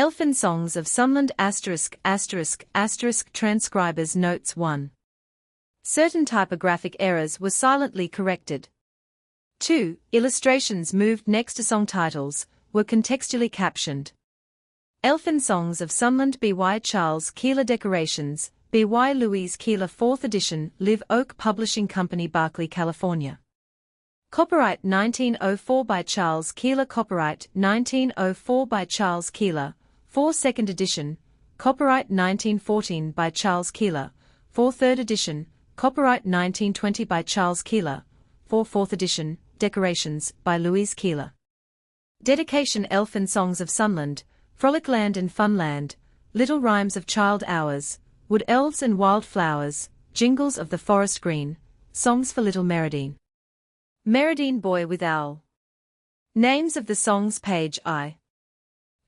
Elfin Songs of Sunland ******* Transcribers Notes 1. Certain typographic errors were silently corrected. 2. Illustrations moved next to song titles were contextually captioned. Elfin Songs of Sunland by Charles Keeler. Decorations by Louise Keeler. 4th edition, Live Oak Publishing Company, Berkeley, California. Copyright 1904 by Charles Keeler. Copyright 1904 by Charles Keeler. 4 2nd edition. Copyright 1914 by Charles Keeler. 4 3rd edition. Copyright 1920 by Charles Keeler. 4 4th edition. Decorations by Louise Keeler. Dedication. Elfin Songs of Sunland, Frolic Land and Funland, Little Rhymes of Child Hours, Wood Elves and Wild Flowers, Jingles of the Forest Green, Songs for Little Meridine. Meridine Boy with Owl. Names of the songs. Page I.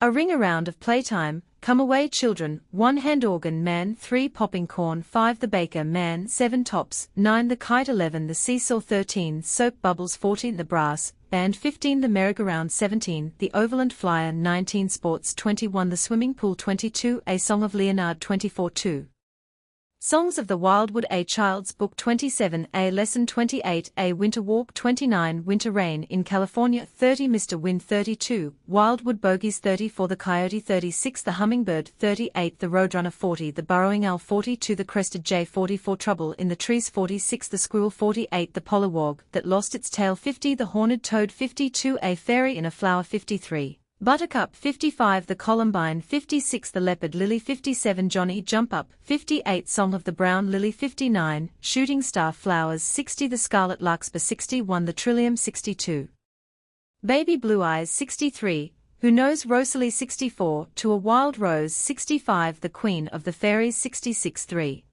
A Ring Around of Playtime, Come Away Children, 1 Hand Organ Man, 3 Popping Corn, 5 The Baker Man, 7 Tops, 9 The Kite, 11 The Seesaw, 13 Soap Bubbles, 14 The Brass Band, 15 The Merry-Go-Round, 17 The Overland Flyer, 19 Sports, 21 The Swimming Pool, 22 A Song of Leonard, 24 2 Songs of the Wildwood, A Child's Book, 27 A Lesson, 28 A Winter Walk, 29 Winter Rain in California, 30 Mr. Wind, 32 Wildwood Bogies, 34 The Coyote, 36 The Hummingbird, 38 The Roadrunner, 40 The Burrowing Owl, 42 The Crested Jay, 44 Trouble in the Trees, 46 The Squirrel, 48 The Pollywog That Lost Its Tail, 50 The Horned Toad, 52 A Fairy in a Flower, 53 Buttercup, 55 The Columbine, 56 The Leopard Lily, 57 Johnny Jump Up, 58 Song of the Brown Lily, 59 Shooting Star Flowers, 60 The Scarlet Larkspur, 61 The Trillium, 62 Baby Blue Eyes, 63 Who Knows Rosalie, 64 To a Wild Rose, 65 The Queen of the Fairies, 66 3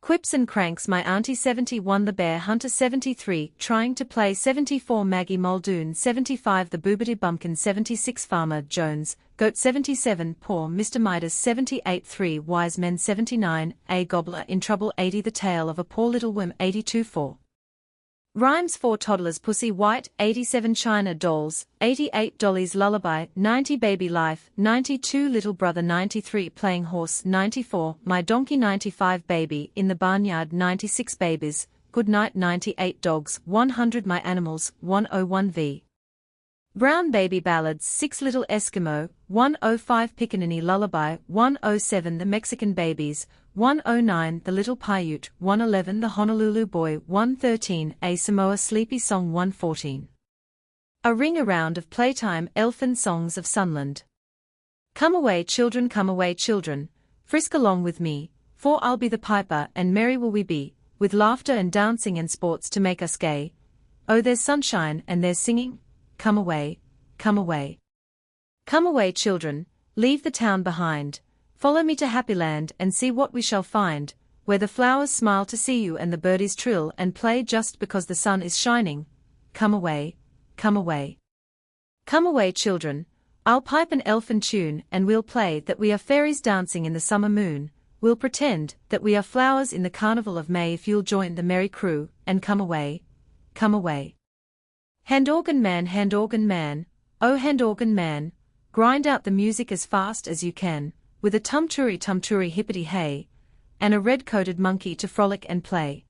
Quips and Cranks, My Auntie, 71 The Bear Hunter, 73 Trying to Play, 74 Maggie Muldoon, 75 The Boobity Bumpkin, 76 Farmer Jones, Goat, 77 Poor Mr. Midas, 78 3 Wise Men, 79 A Gobbler in Trouble, 80 The Tale of a Poor Little Worm, 82 4 Rhymes for Toddlers, Pussy White, 87 China Dolls, 88 Dolly's Lullaby, 90 Baby Life, 92 Little Brother, 93 Playing Horse, 94 My Donkey, 95 Baby in the Barnyard, 96 Babies, Good Night, 98 Dogs, 100 My Animals, 101 V Brown Baby Ballads, 6 Little Eskimo, 105 Pickaninny Lullaby, 107 The Mexican Babies, 109 The Little Paiute, 111 The Honolulu Boy, 113 A Samoa Sleepy Song, 114 A Ring Around of Playtime. Elfin Songs of Sunland. Come away children, frisk along with me, for I'll be the piper and merry will we be, with laughter and dancing and sports to make us gay. Oh, there's sunshine and there's singing. Come away, come away. Come away children, leave the town behind. Follow me to Happy Land and see what we shall find, where the flowers smile to see you and the birdies trill and play just because the sun is shining. Come away, come away. Come away children, I'll pipe an elfin tune and we'll play that we are fairies dancing in the summer moon. We'll pretend that we are flowers in the carnival of May if you'll join the merry crew and come away, come away. Hand organ man, oh hand organ man, grind out the music as fast as you can, with a tum-turi hippity-hey, and a red-coated monkey to frolic and play.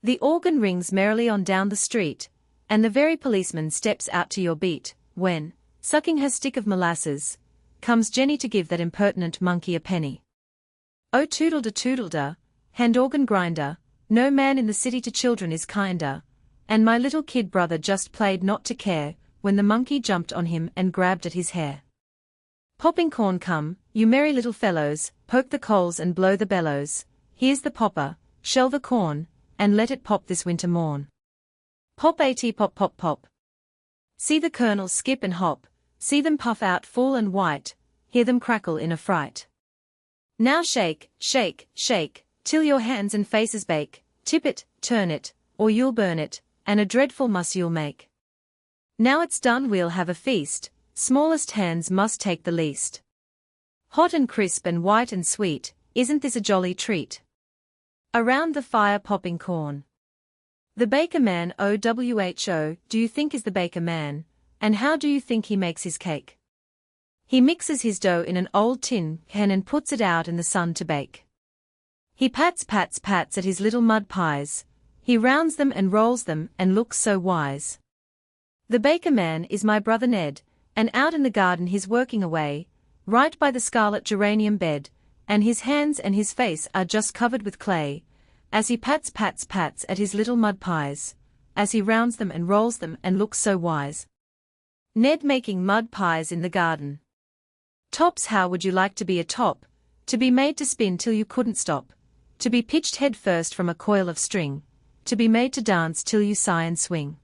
The organ rings merrily on down the street, and the very policeman steps out to your beat, when, sucking her stick of molasses, comes Jenny to give that impertinent monkey a penny. Oh toodle-da, hand organ grinder, no man in the city to children is kinder, and my little kid brother just played not to care, when the monkey jumped on him and grabbed at his hair. Popping corn, come, you merry little fellows, poke the coals and blow the bellows. Here's the popper, shell the corn, and let it pop this winter morn. Pop pop pop pop. See the kernels skip and hop, see them puff out full and white, hear them crackle in a fright. Now shake, shake, shake, till your hands and faces bake, tip it, turn it, or you'll burn it, and a dreadful muss you'll make. Now it's done, we'll have a feast, smallest hands must take the least. Hot and crisp and white and sweet, isn't this a jolly treat? Around the fire popping corn. The baker man, OWHO, do you think is the baker man, and how do you think he makes his cake? He mixes his dough in an old tin can and puts it out in the sun to bake. He pats at his little mud pies. He rounds them and rolls them and looks so wise. The baker man is my brother Ned, and out in the garden he's working away, right by the scarlet geranium bed, and his hands and his face are just covered with clay, as he pats at his little mud pies, as he rounds them and rolls them and looks so wise. Ned making mud pies in the garden. Tops, how would you like to be a top? To be made to spin till you couldn't stop. To be pitched head first from a coil of string. To be made to dance till you sigh and swing.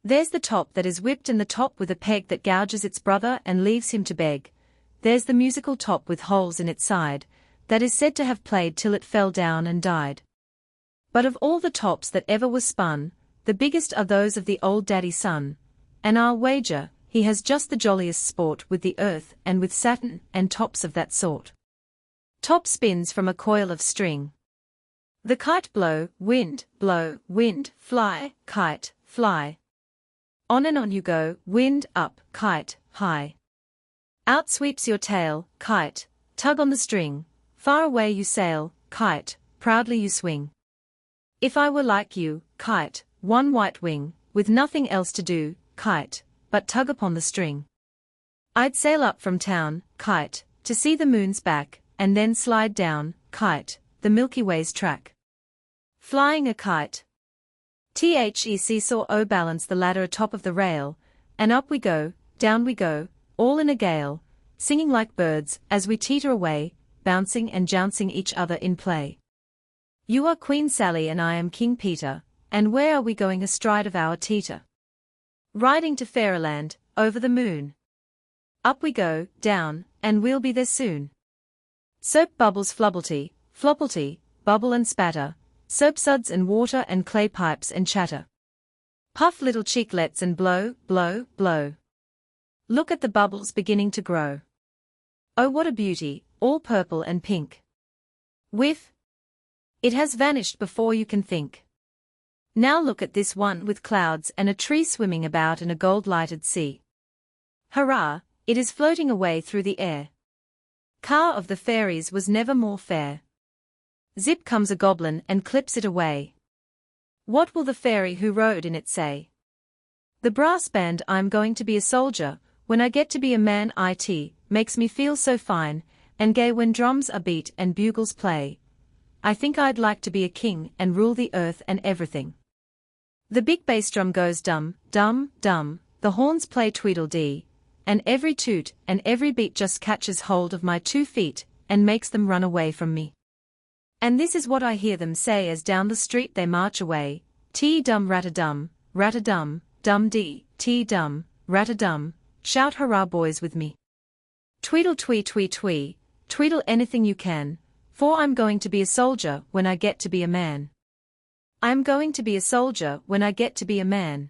There's the top that is whipped and the top with a peg that gouges its brother and leaves him to beg. There's the musical top with holes in its side, that is said to have played till it fell down and died. But of all the tops that ever were spun, the biggest are those of the old daddy son, and I'll wager he has just the jolliest sport with the earth and with Saturn and tops of that sort. Top spins from a coil of string. The kite blow, wind, fly, kite, fly. On and on you go, wind, up, kite, high. Out sweeps your tail, kite, tug on the string, far away you sail, kite, proudly you swing. If I were like you, kite, one white wing, with nothing else to do, kite, but tug upon the string. I'd sail up from town, kite, to see the moon's back, and then slide down, kite, the Milky Way's track. Flying a kite. The seesaw balance the ladder atop of the rail, and up we go, down we go, all in a gale, singing like birds as we teeter away, bouncing and jouncing each other in play. You are Queen Sally and I am King Peter, and where are we going astride of our teeter? Riding to Fairyland, over the moon. Up we go, down, and we'll be there soon. Soap bubbles flubblety, flopplety, bubble and spatter, soap suds and water and clay pipes and chatter. Puff little cheeklets and blow, blow, blow. Look at the bubbles beginning to grow. Oh what a beauty, all purple and pink. Whiff! It has vanished before you can think. Now look at this one with clouds and a tree swimming about in a gold-lighted sea. Hurrah, it is floating away through the air. Car of the fairies was never more fair. Zip comes a goblin and clips it away. What will the fairy who rode in it say? The brass band I'm going to be a soldier, when I get to be a man it makes me feel so fine, and gay when drums are beat and bugles play. I think I'd like to be a king and rule the earth and everything. The big bass drum goes dum, dum, dum, the horns play tweedledee, and every toot and every beat just catches hold of my 2 feet, and makes them run away from me. And this is what I hear them say as down the street they march away, tee-dum rat-a-dum, dum-dee, tee-dum, rat-a-dum, shout hurrah boys with me. Tweedle-twee-twee-twee, tweedle anything you can, for I'm going to be a soldier when I get to be a man. I'm going to be a soldier when I get to be a man.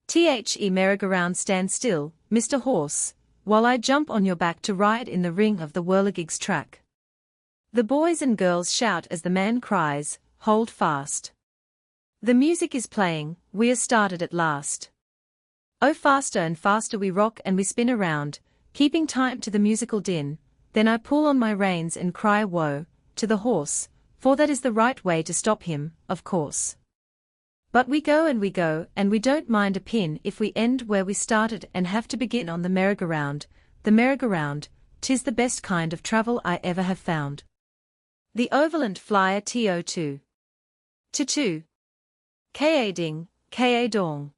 The merry-go-round stand still, Mr. Horse, while I jump on your back to ride in the ring of the whirligig's track. The boys and girls shout as the man cries, hold fast. The music is playing, we are started at last. Oh faster and faster we rock and we spin around, keeping time to the musical din, then I pull on my reins and cry woe, to the horse, for that is the right way to stop him, of course. But we go and we don't mind a pin if we end where we started and have to begin on the merry-go-round, 'tis the best kind of travel I ever have found. The overland flyer to2. Ka-ding, ka-dong.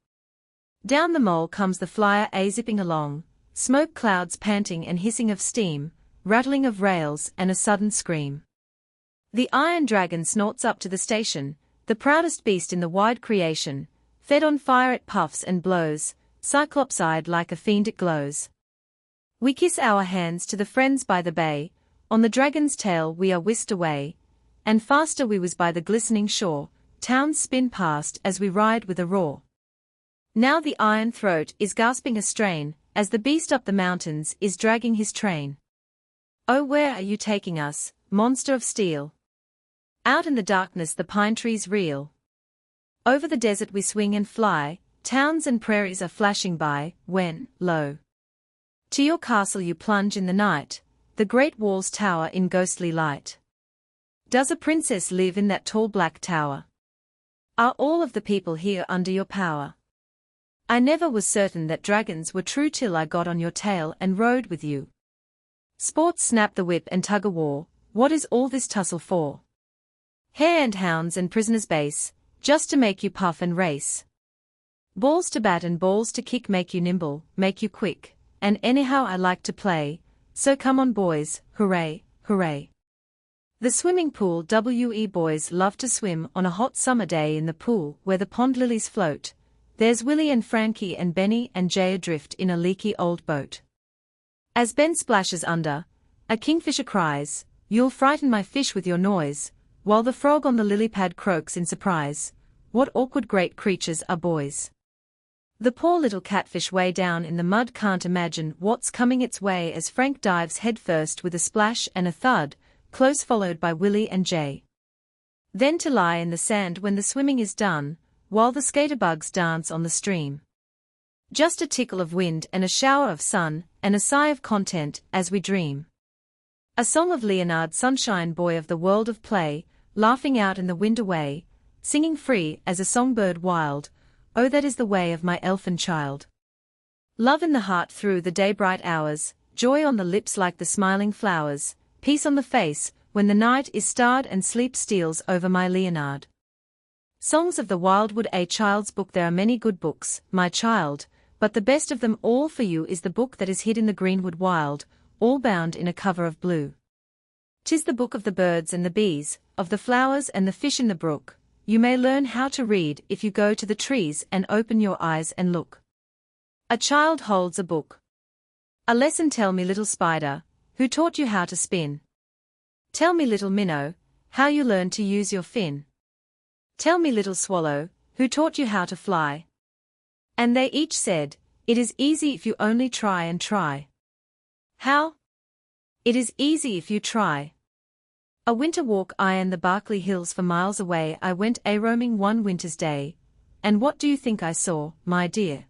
Down the mole comes the flyer zipping along, smoke clouds panting and hissing of steam, rattling of rails and a sudden scream. The iron dragon snorts up to the station, the proudest beast in the wide creation, fed on fire it puffs and blows, cyclops-eyed like a fiend it glows. We kiss our hands to the friends by the bay, on the dragon's tail we are whisked away, and faster we whiz by the glistening shore, towns spin past as we ride with a roar. Now the iron throat is gasping a strain, as the beast up the mountains is dragging his train. Oh where are you taking us, monster of steel? Out in the darkness the pine trees reel. Over the desert we swing and fly, towns and prairies are flashing by, when, lo! To your castle you plunge in the night, the great walls tower in ghostly light. Does a princess live in that tall black tower? Are all of the people here under your power? I never was certain that dragons were true till I got on your tail and rode with you. Sports snap the whip and tug a war, what is all this tussle for? Hare and hounds and prisoners base, just to make you puff and race. Balls to bat and balls to kick make you nimble, make you quick, and anyhow I like to play, so come on boys, hooray, hooray. The swimming pool boys love to swim on a hot summer day in the pool where the pond lilies float. There's Willie and Frankie and Benny and Jay adrift in a leaky old boat. As Ben splashes under, a kingfisher cries, "You'll frighten my fish with your noise," while the frog on the lily pad croaks in surprise, "What awkward great creatures are boys." The poor little catfish way down in the mud can't imagine what's coming its way as Frank dives headfirst with a splash and a thud, close followed by Willie and Jay. Then to lie in the sand when the swimming is done, while the skaterbugs dance on the stream. Just a tickle of wind and a shower of sun, and a sigh of content as we dream. A song of Leonard Sunshine Boy of the world of play, laughing out in the wind away, singing free as a songbird wild, oh that is the way of my elfin child. Love in the heart through the day-bright hours, joy on the lips like the smiling flowers, peace on the face, when the night is starred and sleep steals over my Leonard. Songs of the Wildwood, a child's book. There are many good books, my child, but the best of them all for you is the book that is hid in the greenwood wild, all bound in a cover of blue. 'Tis the book of the birds and the bees, of the flowers and the fish in the brook. You may learn how to read if you go to the trees and open your eyes and look. A child holds a book. A lesson. Tell me, little spider, who taught you how to spin? Tell me, little minnow, how you learned to use your fin. Tell me, little swallow, who taught you how to fly? And they each said, "It is easy if you only try and try." How? It is easy if you try. A winter walk I and the Berkeley Hills for miles away I went a-roaming one winter's day, and what do you think I saw, my dear?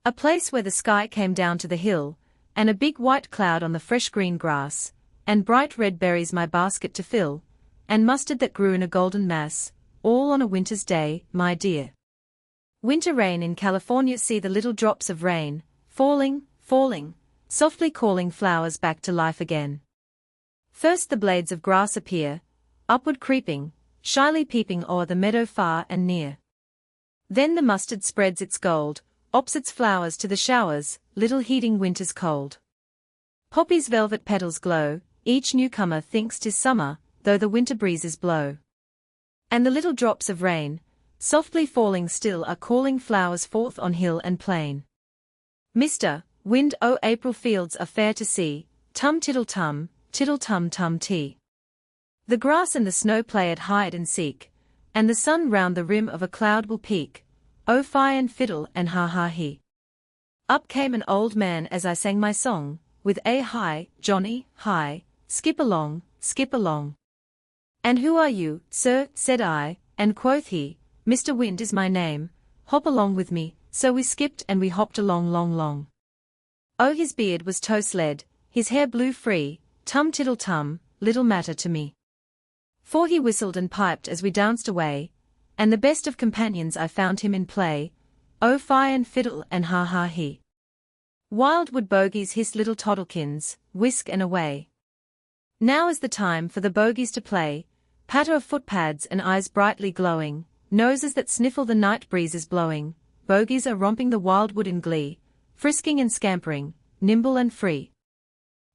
A place where the sky came down to the hill, and a big white cloud on the fresh green grass, and bright red berries my basket to fill, and mustard that grew in a golden mass, all on a winter's day, my dear. Winter rain in California. See the little drops of rain, falling, falling, softly calling flowers back to life again. First the blades of grass appear, upward creeping, shyly peeping o'er the meadow far and near. Then the mustard spreads its gold, ops its flowers to the showers, little heeding winter's cold. Poppies' velvet petals glow, each newcomer thinks 'tis summer, though the winter breezes blow. And the little drops of rain, softly falling still, are calling flowers forth on hill and plain. Mr. Wind, oh April fields are fair to see, tum tiddle tum tum tea. The grass and the snow play at hide and seek, and the sun round the rim of a cloud will peek, oh fie and fiddle and ha ha he. Up came an old man as I sang my song, with a "Hi, Johnny, hi, skip along, skip along." "And who are you, sir?" said I, and quoth he, "Mr. Wind is my name, hop along with me." So we skipped and we hopped along long. Oh, his beard was tow-sled, his hair blew free, tum tiddle tum, little matter to me. For he whistled and piped as we danced away, and the best of companions I found him in play, oh fie and fiddle and ha ha he. Wildwood bogies hissed little toddlekins, whisk and away. Now is the time for the bogies to play, patter of footpads and eyes brightly glowing, noses that sniffle the night breezes blowing, bogies are romping the wildwood in glee, frisking and scampering, nimble and free.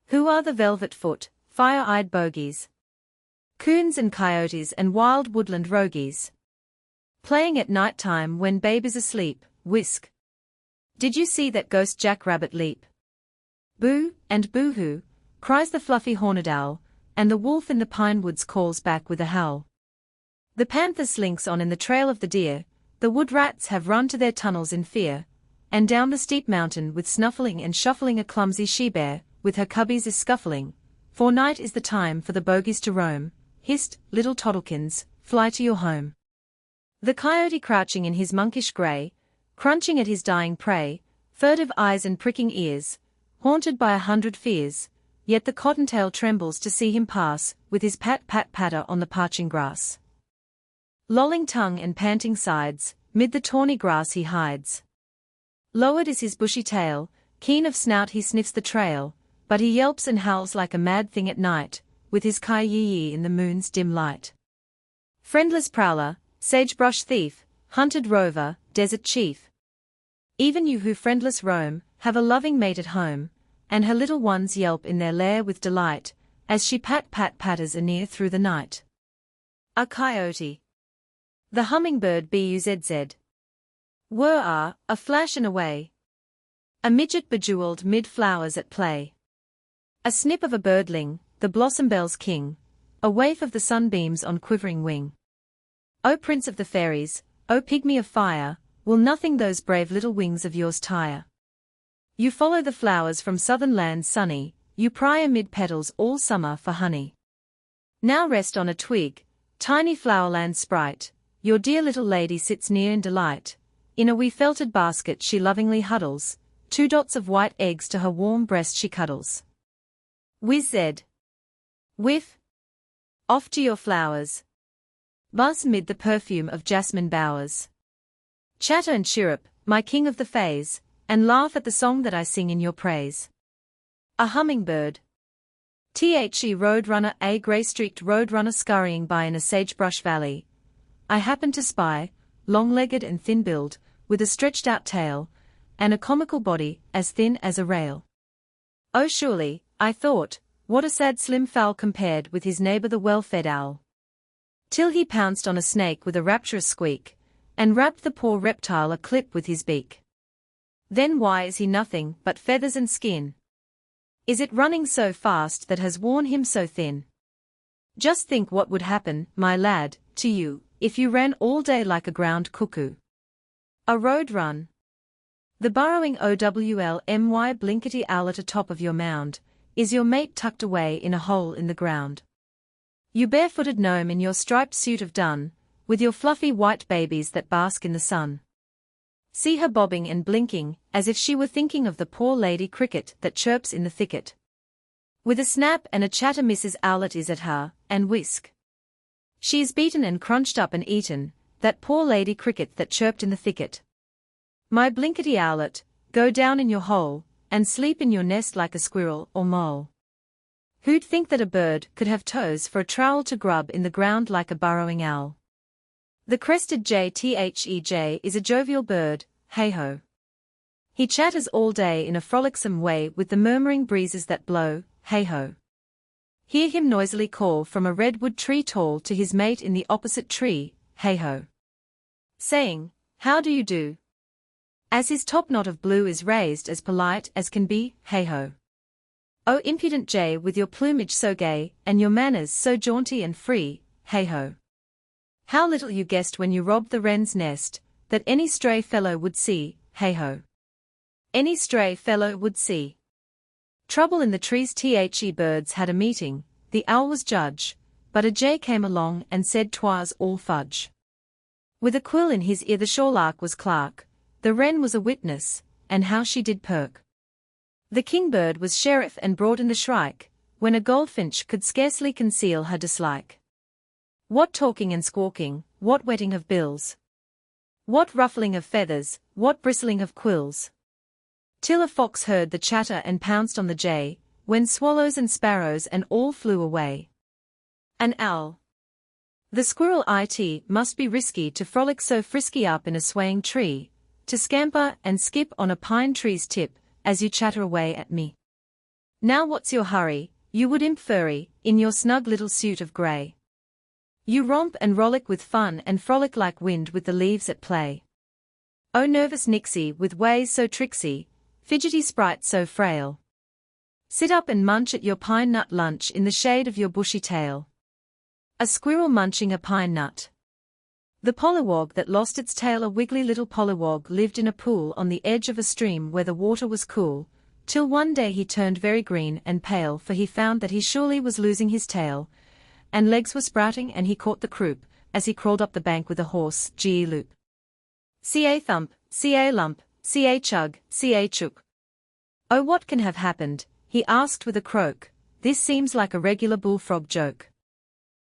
Who are the velvet-foot, fire-eyed bogies? Coons and coyotes and wild woodland rogues. Playing at night time when babe is asleep, whisk. Did you see that ghost jackrabbit leap? Boo, and boo-hoo, cries the fluffy horned owl, and the wolf in the pine woods calls back with a howl. The panther slinks on in the trail of the deer, the wood rats have run to their tunnels in fear, and down the steep mountain with snuffling and shuffling a clumsy she-bear, with her cubbies is scuffling, for night is the time for the bogies to roam. Hist, little toddlekins, fly to your home. The coyote crouching in his monkish grey, crunching at his dying prey, furtive eyes and pricking ears, haunted by 100 fears, yet the cottontail trembles to see him pass, with his pat-pat-patter on the parching grass. Lolling tongue and panting sides, mid the tawny grass he hides. Lowered is his bushy tail, keen of snout he sniffs the trail, but he yelps and howls like a mad thing at night, with his ki-yi-yi in the moon's dim light. Friendless prowler, sagebrush thief, hunted rover, desert chief. Even you who friendless roam, have a loving mate at home, and her little ones yelp in their lair with delight, as she pat-pat-patters anear through the night. A coyote. The hummingbird buzz. Whir-ah, a flash and away. A midget bejeweled mid flowers at play. A snip of a birdling, the blossom bell's king, a waif of the sunbeams on quivering wing. O prince of the fairies, O pygmy of fire, will nothing those brave little wings of yours tire? You follow the flowers from southern lands sunny, you pry amid petals all summer for honey. Now rest on a twig, tiny flowerland sprite, your dear little lady sits near in delight, in a wee felted basket she lovingly huddles, 2 dots of white eggs to her warm breast she cuddles. Whiz-zed. Whiff. Off to your flowers. Buzz mid the perfume of jasmine bowers. Chatter and chirrup, my king of the fays, and laugh at the song that I sing in your praise. A hummingbird. The roadrunner, a grey-streaked roadrunner scurrying by in a sagebrush valley. I happened to spy, long-legged and thin-billed, with a stretched-out tail, and a comical body, as thin as a rail. Oh surely, I thought, what a sad slim fowl compared with his neighbour the well-fed owl. Till he pounced on a snake with a rapturous squeak, and rapped the poor reptile a clip with his beak. Then why is he nothing but feathers and skin? Is it running so fast that has worn him so thin? Just think what would happen, my lad, to you, if you ran all day like a ground cuckoo. A road run. The burrowing OWLMY blinkety owl at the top of your mound, is your mate tucked away in a hole in the ground. You barefooted gnome in your striped suit of dun, with your fluffy white babies that bask in the sun. See her bobbing and blinking, as if she were thinking of the poor lady cricket that chirps in the thicket. With a snap and a chatter Mrs. Owlet is at her, and whisk. She is beaten and crunched up and eaten, that poor lady cricket that chirped in the thicket. My blinkety owlet, go down in your hole, and sleep in your nest like a squirrel or mole. Who'd think that a bird could have toes for a trowel to grub in the ground like a burrowing owl? The crested jay is a jovial bird, hey-ho. He chatters all day in a frolicsome way with the murmuring breezes that blow, hey-ho. Hear him noisily call from a redwood tree tall to his mate in the opposite tree, hey-ho. Saying, how do you do? As his top knot of blue is raised as polite as can be, hey-ho. O impudent jay with your plumage so gay, and your manners so jaunty and free, hey-ho. How little you guessed when you robbed the wren's nest, that any stray fellow would see, hey-ho. Any stray fellow would see. Trouble in the trees. Birds had a meeting, the owl was judge, but a jay came along and said 'twas all fudge. With a quill in his ear the shorelark was clerk, the wren was a witness, and how she did perk. The kingbird was sheriff and brought in the shrike, when a goldfinch could scarcely conceal her dislike. What talking and squawking, what wetting of bills, what ruffling of feathers, what bristling of quills. Till a fox heard the chatter and pounced on the jay, when swallows and sparrows and all flew away. An owl. The squirrel it must be risky to frolic so frisky up in a swaying tree, to scamper and skip on a pine tree's tip, as you chatter away at me. Now what's your hurry, you wood imp furry, in your snug little suit of grey? You romp and rollick with fun and frolic like wind with the leaves at play. O nervous nixie with ways so tricksy, fidgety sprite so frail. Sit up and munch at your pine nut lunch in the shade of your bushy tail. A squirrel munching a pine nut. The pollywog that lost its tail. A wiggly little pollywog lived in a pool on the edge of a stream where the water was cool, till one day he turned very green and pale, for he found that he surely was losing his tail, and legs were sprouting, and he caught the croup, as he crawled up the bank with a horse loop. Ca thump, ca lump, ca chug, ca chook. "Oh, what can have happened?" he asked with a croak. "This seems like a regular bullfrog joke."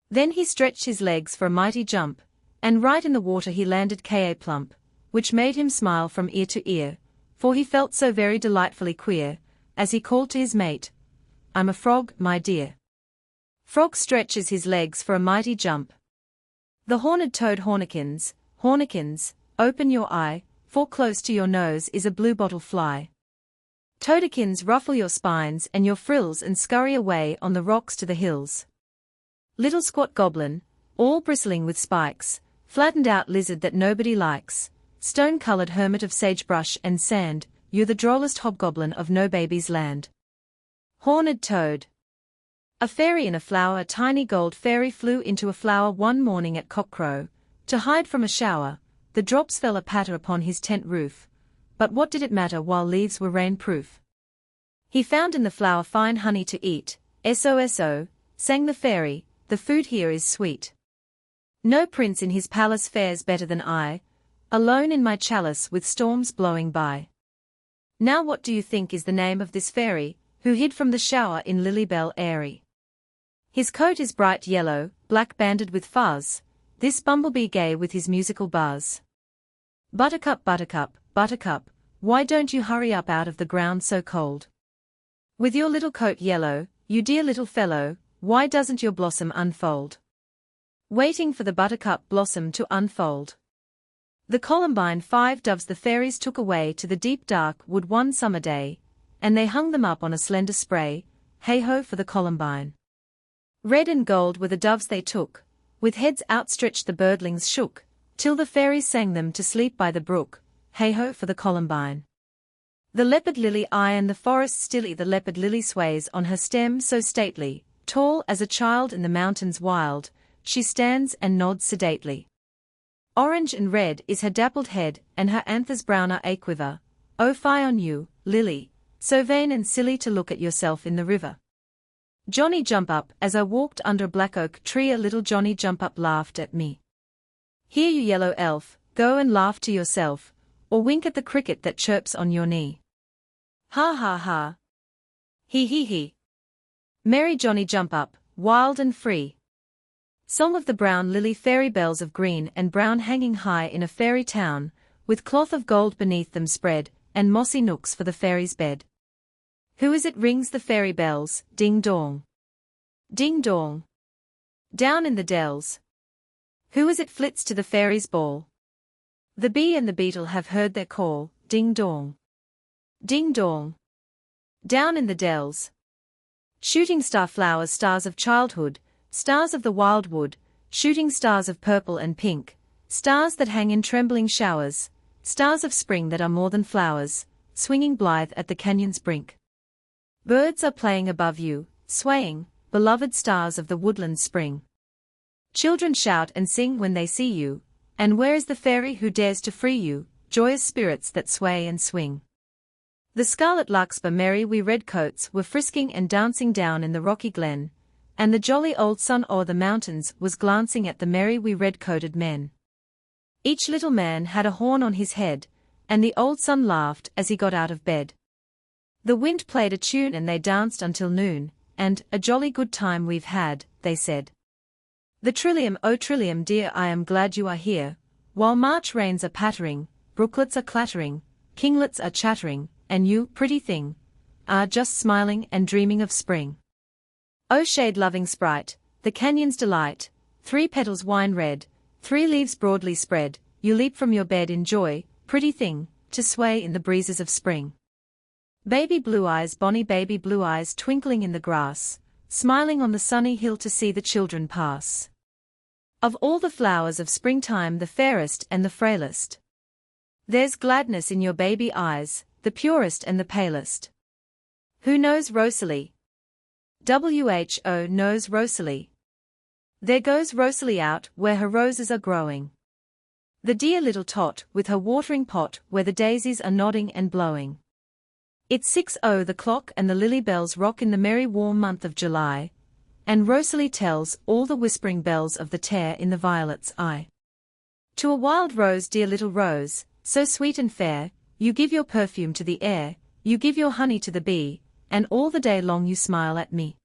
Then he stretched his legs for a mighty jump, and right in the water he landed ka-plump, which made him smile from ear to ear, for he felt so very delightfully queer, as he called to his mate, "I'm a frog, my dear." Frog stretches his legs for a mighty jump. The horned toad Hornikins, Hornikins, open your eye, for close to your nose is a bluebottle fly. Toadikins, ruffle your spines and your frills and scurry away on the rocks to the hills. Little squat goblin, all bristling with spikes, flattened out lizard that nobody likes, stone-colored hermit of sagebrush and sand, you're the drollest hobgoblin of no baby's land. Horned toad. A fairy in a flower. A tiny gold fairy flew into a flower one morning at cockcrow, to hide from a shower. The drops fell a patter upon his tent roof, but what did it matter while leaves were rain-proof? He found in the flower fine honey to eat, S-O-S-O, sang the fairy, the food here is sweet. No prince in his palace fares better than I, alone in my chalice with storms blowing by. Now what do you think is the name of this fairy, who hid from the shower in Lilybell Airy? His coat is bright yellow, black banded with fuzz, this bumblebee gay with his musical buzz. Buttercup, buttercup, buttercup, why don't you hurry up out of the ground so cold? With your little coat yellow, you dear little fellow, why doesn't your blossom unfold? Waiting for the buttercup blossom to unfold. The columbine 5 doves the fairies took away to the deep dark wood one summer day, and they hung them up on a slender spray, hey-ho for the columbine. Red and gold were the doves they took, with heads outstretched the birdlings shook, till the fairies sang them to sleep by the brook, hey-ho for the columbine. The leopard lily I and the forest stilly, the leopard lily sways on her stem so stately, tall as a child in the mountains wild, she stands and nods sedately. Orange and red is her dappled head, and her anthers brown are a quiver. Oh fie on you, lily, so vain and silly to look at yourself in the river. Johnny jump up, as I walked under a black oak tree, a little Johnny jump up laughed at me. Here you yellow elf, go and laugh to yourself, or wink at the cricket that chirps on your knee. Ha ha ha. He he he. Merry Johnny jump up, wild and free. Song of the brown lily, fairy bells of green and brown hanging high in a fairy town, with cloth of gold beneath them spread, and mossy nooks for the fairy's bed. Who is it rings the fairy bells, ding dong? Ding dong. Down in the dells. Who is it flits to the fairy's ball? The bee and the beetle have heard their call, ding dong. Ding dong. Down in the dells. Shooting star flowers, stars of childhood, stars of the wildwood, shooting stars of purple and pink, stars that hang in trembling showers, stars of spring that are more than flowers, swinging blithe at the canyon's brink. Birds are playing above you, swaying, beloved stars of the woodland spring. Children shout and sing when they see you, and where is the fairy who dares to free you, joyous spirits that sway and swing? The scarlet larkspur merry wee redcoats were frisking and dancing down in the rocky glen, and the jolly old sun o'er the mountains was glancing at the merry wee red-coated men. Each little man had a horn on his head, and the old sun laughed as he got out of bed. The wind played a tune and they danced until noon, and, a jolly good time we've had, they said. The Trillium, oh Trillium dear, I am glad you are here, while March rains are pattering, brooklets are clattering, kinglets are chattering, and you, pretty thing, are just smiling and dreaming of spring. Oh shade-loving sprite, the canyon's delight, 3 petals wine red, 3 leaves broadly spread, you leap from your bed in joy, pretty thing, to sway in the breezes of spring. Baby blue eyes, bonny baby blue eyes twinkling in the grass, smiling on the sunny hill to see the children pass. Of all the flowers of springtime the fairest and the frailest. There's gladness in your baby eyes, the purest and the palest. Who knows Rosalie? WHO knows Rosalie. There goes Rosalie out where her roses are growing. The dear little tot with her watering pot where the daisies are nodding and blowing. It's 6:00 the clock and the lily bells rock in the merry warm month of July, and Rosalie tells all the whispering bells of the tear in the violet's eye. To a wild rose, dear little rose, so sweet and fair, you give your perfume to the air, you give your honey to the bee, and all the day long you smile at me.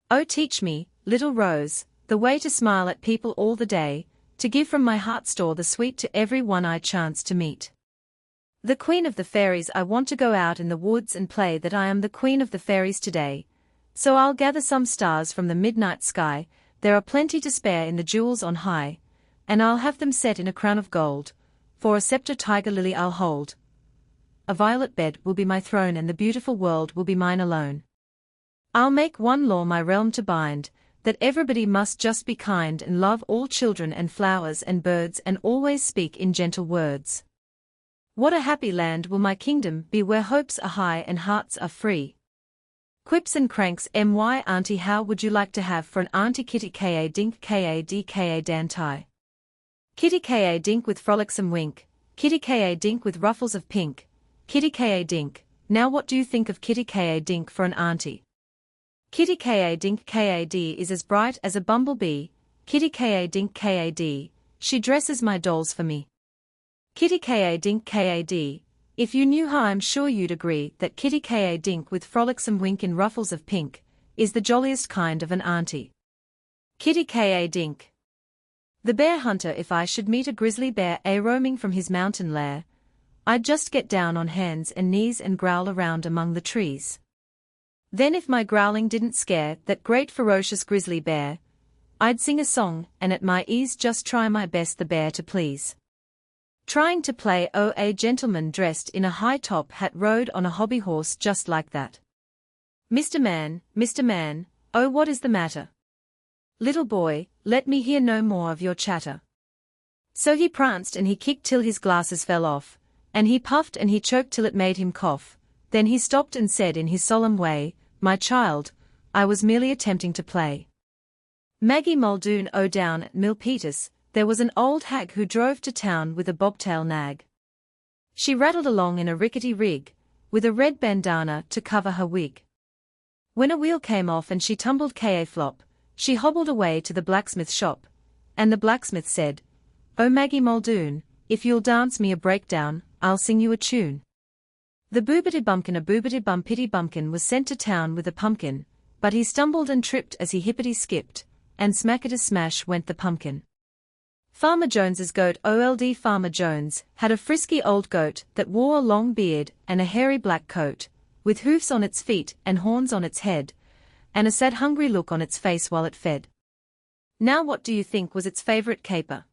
Oh, teach me, little rose, the way to smile at people all the day, to give from my heart store the sweet to every one I chance to meet. The queen of the fairies, I want to go out in the woods and play that I am the queen of the fairies today. So I'll gather some stars from the midnight sky, there are plenty to spare in the jewels on high, and I'll have them set in a crown of gold, for a scepter tiger lily I'll hold. A violet bed will be my throne and the beautiful world will be mine alone. I'll make one law my realm to bind, that everybody must just be kind and love all children and flowers and birds and always speak in gentle words. What a happy land will my kingdom be where hopes are high and hearts are free. Quips and cranks my auntie, how would you like to have for an auntie kitty ka dink ka dka dantai? Kitty ka dink with frolicsome wink, kitty ka dink with ruffles of pink, kitty ka dink, now what do you think of kitty ka dink for an auntie? Kitty ka dink kad is as bright as a bumblebee, kitty ka dink kad, she dresses my dolls for me. Kitty ka dink kad, if you knew how I'm sure you'd agree that kitty ka dink with frolicsome wink in ruffles of pink, is the jolliest kind of an auntie. Kitty ka dink. The bear hunter, if I should meet a grizzly bear roaming from his mountain lair, I'd just get down on hands and knees and growl around among the trees. Then if my growling didn't scare that great ferocious grizzly bear, I'd sing a song and at my ease just try my best the bear to please. Trying to play a gentleman dressed in a high-top hat rode on a hobby horse just like that. Mr. Man, oh what is the matter? Little boy, let me hear no more of your chatter. So he pranced and he kicked till his glasses fell off, and he puffed and he choked till it made him cough, then he stopped and said in his solemn way, my child, I was merely attempting to play. Maggie Muldoon, down at Milpitas, there was an old hag who drove to town with a bobtail nag. She rattled along in a rickety rig, with a red bandana to cover her wig. When a wheel came off and she tumbled ka-flop, she hobbled away to the blacksmith shop, and the blacksmith said, Oh Maggie Muldoon, if you'll dance me a breakdown, I'll sing you a tune. The boobity-bumpkin, a boobity-bumpity-bumpkin was sent to town with a pumpkin, but he stumbled and tripped as he hippity-skipped, and smackety-smash went the pumpkin. Farmer Jones's goat, old Farmer Jones, had a frisky old goat that wore a long beard and a hairy black coat, with hoofs on its feet and horns on its head, and a sad hungry look on its face while it fed. Now what do you think was its favorite caper?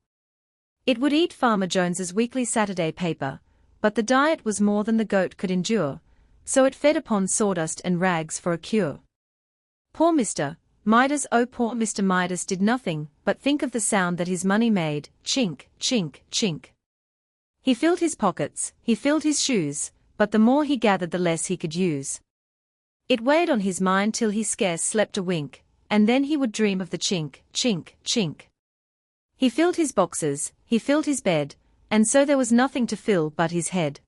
It would eat Farmer Jones's weekly Saturday paper, but the diet was more than the goat could endure, so it fed upon sawdust and rags for a cure. Poor Mr. Midas, oh poor Mr. Midas did nothing but think of the sound that his money made, chink, chink, chink. He filled his pockets, he filled his shoes, but the more he gathered the less he could use. It weighed on his mind till he scarce slept a wink, and then he would dream of the chink, chink, chink. He filled his boxes, he filled his bed, and so there was nothing to fill but his head.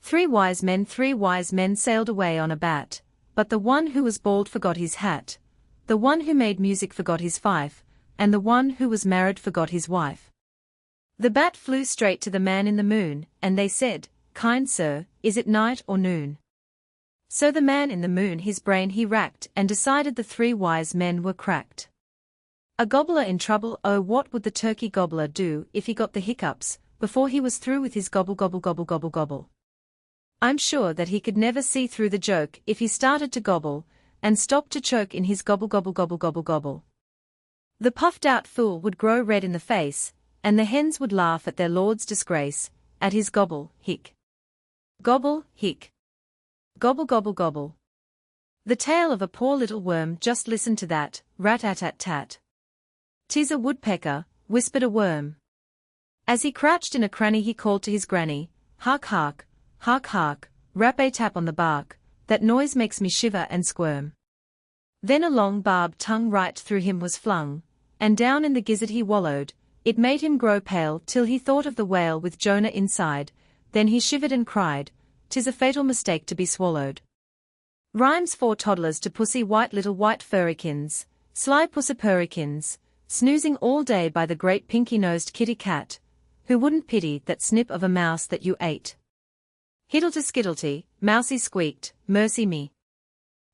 3 wise men sailed away on a bat, but the one who was bald forgot his hat. The one who made music forgot his fife, and the one who was married forgot his wife. The bat flew straight to the man in the moon, and they said, Kind sir, is it night or noon? So the man in the moon his brain he racked and decided the 3 wise men were cracked. A gobbler in trouble, oh what would the turkey gobbler do if he got the hiccups, before he was through with his gobble gobble gobble gobble gobble? I'm sure that he could never see through the joke if he started to gobble, and stopped to choke in his gobble gobble gobble gobble gobble. The puffed-out fool would grow red in the face, and the hens would laugh at their lord's disgrace, at his gobble, hic. Gobble, hic. Gobble gobble gobble. The tale of a poor little worm, just listen to that, rat-a-tat-tat. 'Tis a woodpecker, whispered a worm. As he crouched in a cranny he called to his granny, Hark hark, hark hark, rap-a-tap on the bark, that noise makes me shiver and squirm. Then a long barbed tongue right through him was flung, and down in the gizzard he wallowed, it made him grow pale till he thought of the whale with Jonah inside, then he shivered and cried, 'Tis a fatal mistake to be swallowed. Rhymes for toddlers to pussy white little white furrykins, sly pussipurrykins, snoozing all day by the great pinky-nosed kitty cat, who wouldn't pity that snip of a mouse that you ate. Hiddle-to-skiddle-ty, Mousie squeaked, mercy me.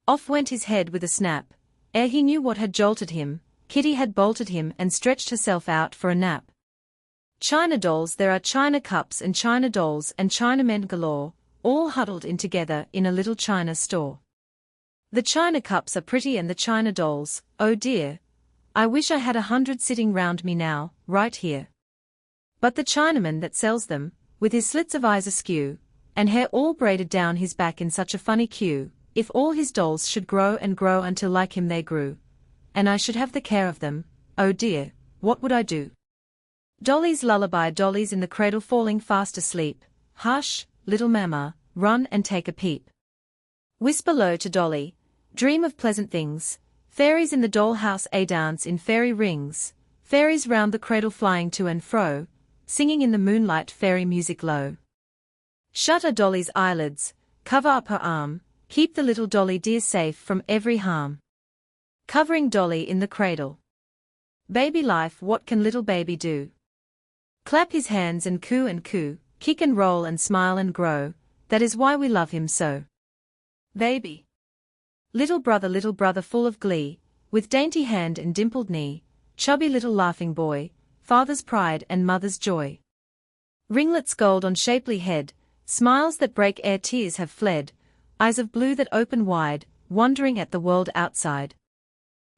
Off went his head with a snap. Ere he knew what had jolted him, Kitty had bolted him and stretched herself out for a nap. China dolls, there are china cups and china dolls and Chinamen galore, all huddled in together in a little china store. The china cups are pretty and the china dolls, oh dear, I wish I had 100 sitting round me now, right here. But the Chinaman that sells them, with his slits of eyes askew, and hair all braided down his back in such a funny queue, if all his dolls should grow and grow until like him they grew, and I should have the care of them, oh dear, what would I do? Dolly's lullaby, dollies in the cradle falling fast asleep, hush, little mamma, run and take a peep. Whisper low to Dolly, dream of pleasant things, fairies in the doll-house a dance in fairy rings, fairies round the cradle flying to and fro, singing in the moonlight fairy music low. Shut a Dolly's eyelids, cover up her arm, keep the little Dolly dear safe from every harm. Covering Dolly in the cradle. Baby life, what can little baby do? Clap his hands and coo, kick and roll and smile and grow, that is why we love him so. Baby. Little brother full of glee, with dainty hand and dimpled knee, chubby little laughing boy, father's pride and mother's joy. Ringlets gold on shapely head, smiles that break ere tears have fled, eyes of blue that open wide, wondering at the world outside.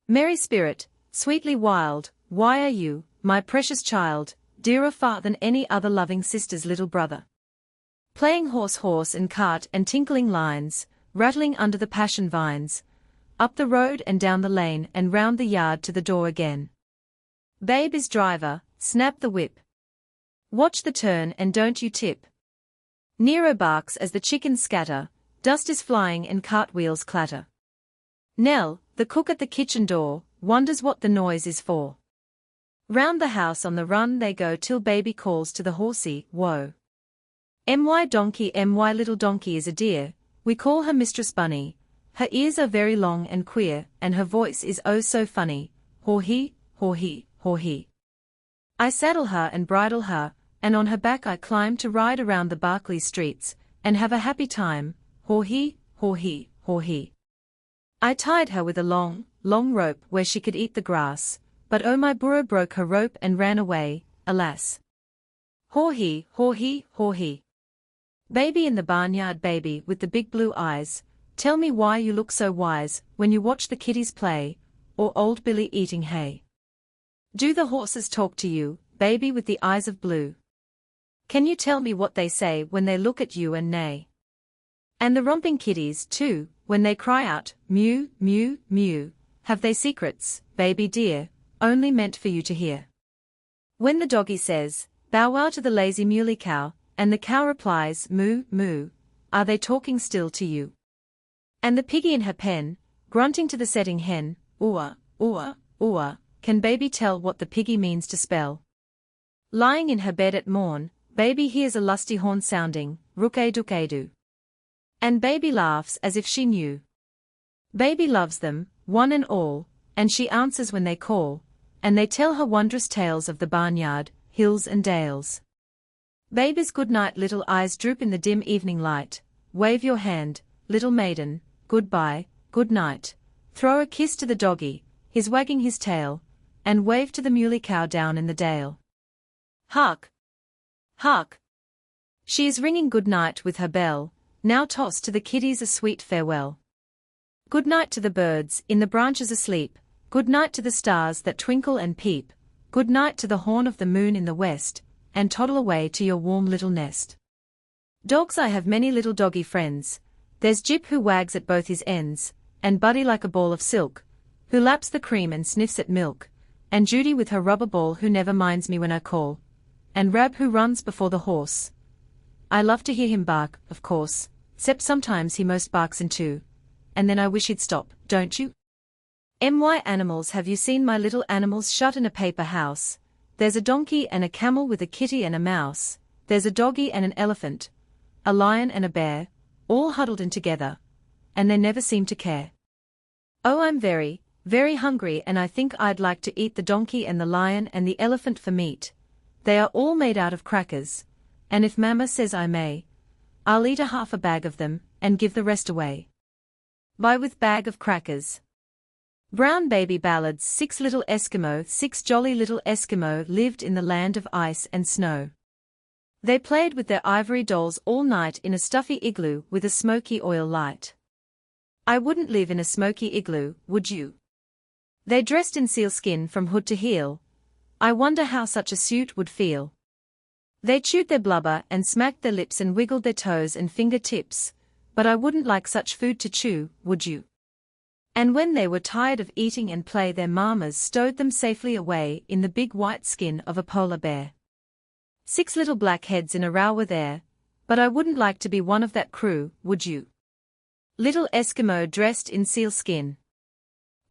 Merry spirit, sweetly wild, why are you, my precious child, dearer far than any other loving sister's little brother? Playing horse and cart and tinkling lines, rattling under the passion vines, up the road and down the lane and round the yard to the door again. Babe is driver, snap the whip. Watch the turn and don't you tip. Nero barks as the chickens scatter, dust is flying and cartwheels clatter. Nell, the cook at the kitchen door, wonders what the noise is for. Round the house on the run they go till baby calls to the horsey, whoa. My donkey, my little donkey is a dear, we call her Mistress Bunny, her ears are very long and queer, and her voice is oh so funny, haw-hee, haw-hee, haw-hee. I saddle her and bridle her, and on her back I climb to ride around the Berkeley streets, and have a happy time, haw-hee, haw-hee, haw-hee. I tied her with a long, long rope where she could eat the grass, but oh my burro broke her rope and ran away, alas. Haw-hee, haw-hee, haw-hee. Baby in the barnyard, baby with the big blue eyes, tell me why you look so wise when you watch the kiddies play, or old Billy eating hay. Do the horses talk to you, baby with the eyes of blue? Can you tell me what they say when they look at you and neigh? And the romping kiddies, too, when they cry out, mew, mew, mew, have they secrets, baby dear, only meant for you to hear? When the doggy says, bow wow to the lazy muley cow, and the cow replies, moo, moo, are they talking still to you? And the piggy in her pen, grunting to the setting hen, ooah, ooah, ooah, can baby tell what the piggy means to spell? Lying in her bed at morn, baby hears a lusty horn sounding, rook-a-dook-a-doo. And baby laughs as if she knew. Baby loves them, one and all, and she answers when they call, and they tell her wondrous tales of the barnyard, hills and dales. Baby's good night, little eyes droop in the dim evening light, wave your hand, little maiden, goodbye, good night, throw a kiss to the doggy, he's wagging his tail, and wave to the muley cow down in the dale. Hark! Hark! She is ringing good night with her bell, now toss to the kiddies a sweet farewell. Good night to the birds in the branches asleep, good night to the stars that twinkle and peep, good night to the horn of the moon in the west, and toddle away to your warm little nest. Dogs, I have many little doggy friends, there's Jip who wags at both his ends, and Buddy like a ball of silk, who laps the cream and sniffs at milk, and Judy with her rubber ball who never minds me when I call, and Rab who runs before the horse. I love to hear him bark, of course, 'cept sometimes he most barks in two, and then I wish he'd stop, don't you? My animals, have you seen my little animals shut in a paper house? There's a donkey and a camel with a kitty and a mouse, there's a doggy and an elephant, a lion and a bear, all huddled in together, and they never seem to care. Oh, I'm very, very hungry and I think I'd like to eat the donkey and the lion and the elephant for meat. They are all made out of crackers, and if Mama says I may, I'll eat a half a bag of them, and give the rest away. Buy with bag of crackers. Brown Baby Ballads. 6 little Eskimo. 6 jolly little Eskimo lived in the land of ice and snow. They played with their ivory dolls all night in a stuffy igloo with a smoky oil light. I wouldn't live in a smoky igloo, would you? They dressed in sealskin from hood to heel. I wonder how such a suit would feel. They chewed their blubber and smacked their lips and wiggled their toes and fingertips, but I wouldn't like such food to chew, would you? And when they were tired of eating and play, their mamas stowed them safely away in the big white skin of a polar bear. 6 little black heads in a row were there, but I wouldn't like to be one of that crew, would you? Little Eskimo dressed in sealskin.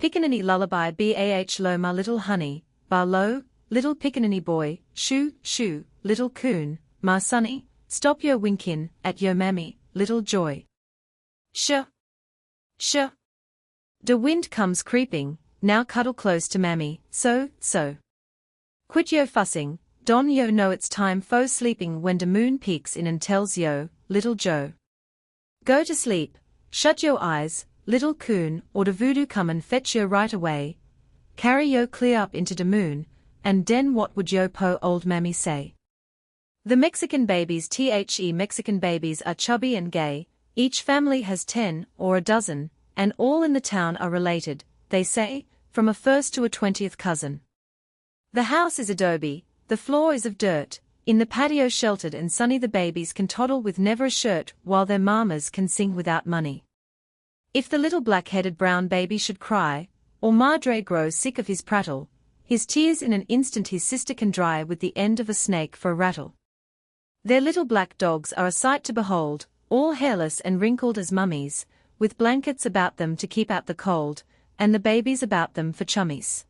Pickaninny lullaby. Bah lo my little honey, bar low, little pickaninny boy, shoo, shoo, little coon, ma sonny, stop yo winkin' at yo mammy, little joy. Sh. Sh. De wind comes creeping, now cuddle close to mammy, so. Quit yo fussing, don yo know it's time fo sleeping when de moon peeks in and tells yo, little Joe. Go to sleep, shut yo eyes, little coon, or de voodoo come and fetch yo right away. Carry yo clear up into de moon, and den what would yo po old mammy say? The Mexican babies. Mexican babies are chubby and gay, each family has 10 or a dozen, and all in the town are related, they say, from a first to a 20th cousin. The house is adobe, the floor is of dirt, in the patio sheltered and sunny the babies can toddle with never a shirt while their mamas can sing without money. If the little black-headed brown baby should cry, or madre grows sick of his prattle, his tears in an instant his sister can dry with the end of a snake for a rattle. Their little black dogs are a sight to behold, all hairless and wrinkled as mummies, with blankets about them to keep out the cold, and the babies about them for chummies.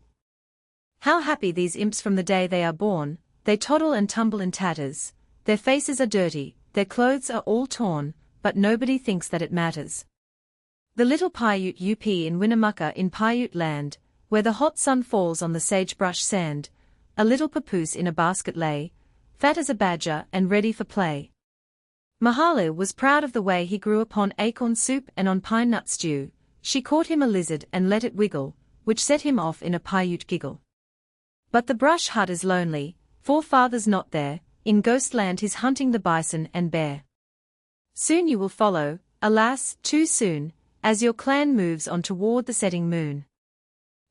How happy these imps from the day they are born, they toddle and tumble in tatters, their faces are dirty, their clothes are all torn, but nobody thinks that it matters. The little Paiute up in Winnemucca in Paiute land, where the hot sun falls on the sagebrush sand, a little papoose in a basket lay, fat as a badger and ready for play. Mahalu was proud of the way he grew upon acorn soup and on pine nut stew. She caught him a lizard and let it wiggle, which set him off in a Paiute giggle. But the brush hut is lonely, for father's not there, in Ghostland he's hunting the bison and bear. Soon you will follow, alas, too soon, as your clan moves on toward the setting moon.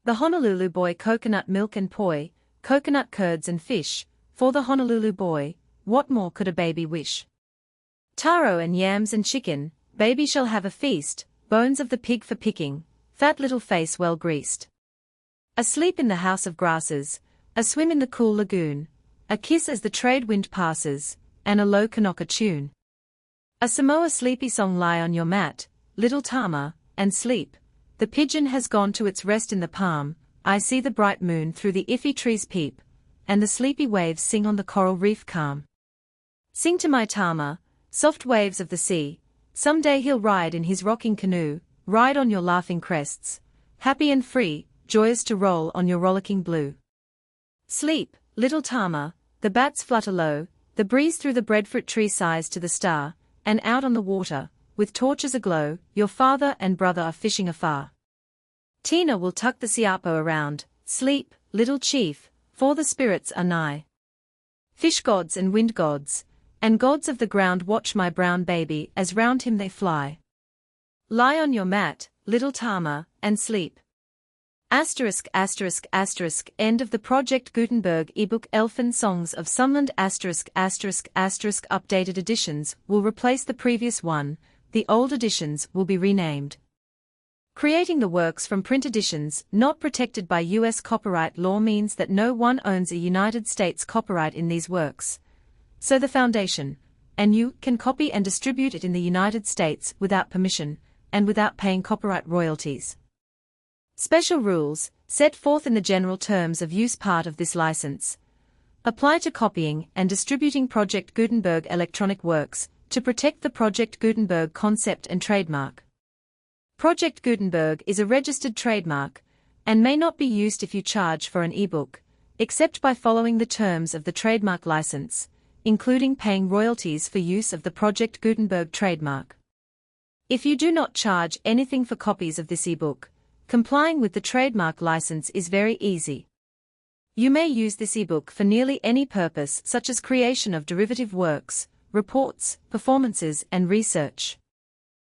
The Honolulu boy coconut milk and poi, coconut curds and fish, for the Honolulu boy, what more could a baby wish? Taro and yams and chicken, baby shall have a feast, bones of the pig for picking, fat little face well greased. Asleep in the house of grasses, a swim in the cool lagoon, a kiss as the trade wind passes, and a low Kanaka tune. A Samoa sleepy song lie on your mat, little Tama, and sleep. The pigeon has gone to its rest in the palm, I see the bright moon through the iffy trees peep, and the sleepy waves sing on the coral reef calm. Sing to my Tama, soft waves of the sea, some day he'll ride in his rocking canoe, ride on your laughing crests, happy and free, joyous to roll on your rollicking blue. Sleep, little Tama, the bats flutter low, the breeze through the breadfruit tree sighs to the star, and out on the water, with torches aglow, your father and brother are fishing afar. Tina will tuck the siapo around, sleep, little chief, for the spirits are nigh. Fish gods and wind gods, and gods of the ground watch my brown baby as round him they fly. Lie on your mat, little Tama, and sleep. End of the Project Gutenberg ebook. Elfin Songs of Sunland updated editions will replace the previous one, the old editions will be renamed. Creating the works from print editions not protected by U.S. copyright law means that no one owns a United States copyright in these works. So the Foundation, and you, can copy and distribute it in the United States without permission, and without paying copyright royalties. Special rules, set forth in the general terms of use part of this license, apply to copying and distributing Project Gutenberg electronic works, to protect the Project Gutenberg concept and trademark. Project Gutenberg is a registered trademark, and may not be used if you charge for an ebook, except by following the terms of the trademark license, including paying royalties for use of the Project Gutenberg trademark. If you do not charge anything for copies of this ebook, complying with the trademark license is very easy. You may use this ebook for nearly any purpose, such as creation of derivative works, reports, performances, and research.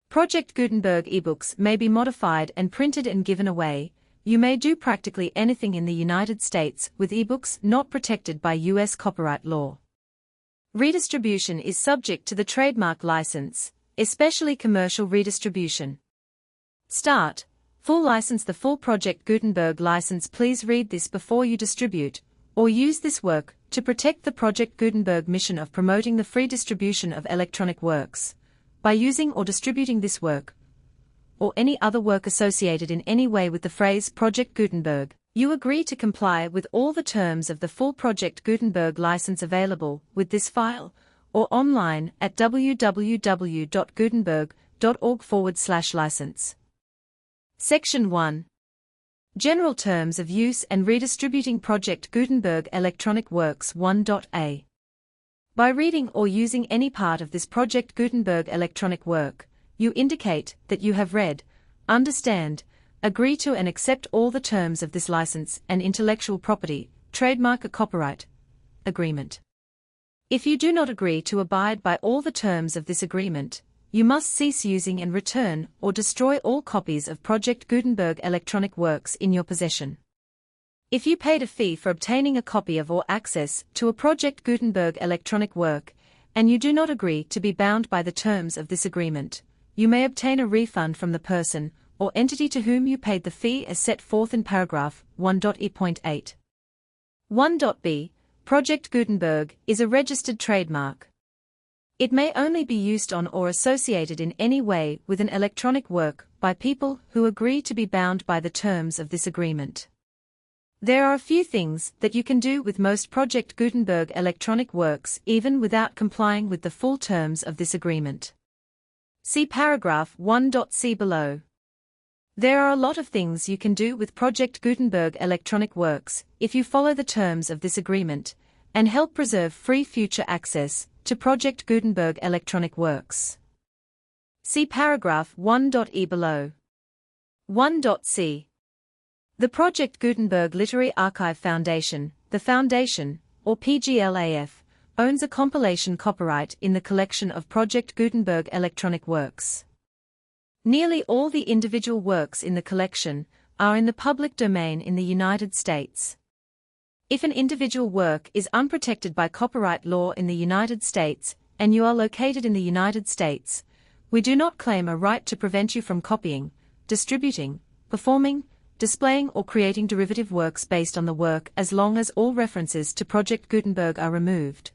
Project Gutenberg ebooks may be modified and printed and given away. You may do practically anything in the United States with ebooks not protected by U.S. copyright law. Redistribution is subject to the trademark license, especially commercial redistribution. Start. Full license. The full Project Gutenberg license. Please read this before you distribute or use this work to protect the Project Gutenberg mission of promoting the free distribution of electronic works. By using or distributing this work, or any other work associated in any way with the phrase Project Gutenberg, you agree to comply with all the terms of the full Project Gutenberg license available with this file, or online at www.gutenberg.org/license. Section 1. General Terms of Use and Redistributing Project Gutenberg Electronic Works 1.a. By reading or using any part of this Project Gutenberg electronic work, you indicate that you have read, understand, agree to and accept all the terms of this license and intellectual property, trademark or copyright agreement. If you do not agree to abide by all the terms of this agreement, you must cease using and return or destroy all copies of Project Gutenberg electronic works in your possession. If you paid a fee for obtaining a copy of or access to a Project Gutenberg electronic work, and you do not agree to be bound by the terms of this agreement, you may obtain a refund from the person or entity to whom you paid the fee as set forth in paragraph 1.e.8. 1.b. Project Gutenberg is a registered trademark. It may only be used on or associated in any way with an electronic work by people who agree to be bound by the terms of this agreement. There are a few things that you can do with most Project Gutenberg electronic works even without complying with the full terms of this agreement. See paragraph 1.c below. There are a lot of things you can do with Project Gutenberg electronic works if you follow the terms of this agreement and help preserve free future access to Project Gutenberg electronic works. See paragraph 1.e below. 1.c. The Project Gutenberg Literary Archive Foundation, the Foundation, or PGLAF, owns a compilation copyright in the collection of Project Gutenberg electronic works. Nearly all the individual works in the collection are in the public domain in the United States. If an individual work is unprotected by copyright law in the United States, and you are located in the United States, we do not claim a right to prevent you from copying, distributing, performing, displaying or creating derivative works based on the work as long as all references to Project Gutenberg are removed.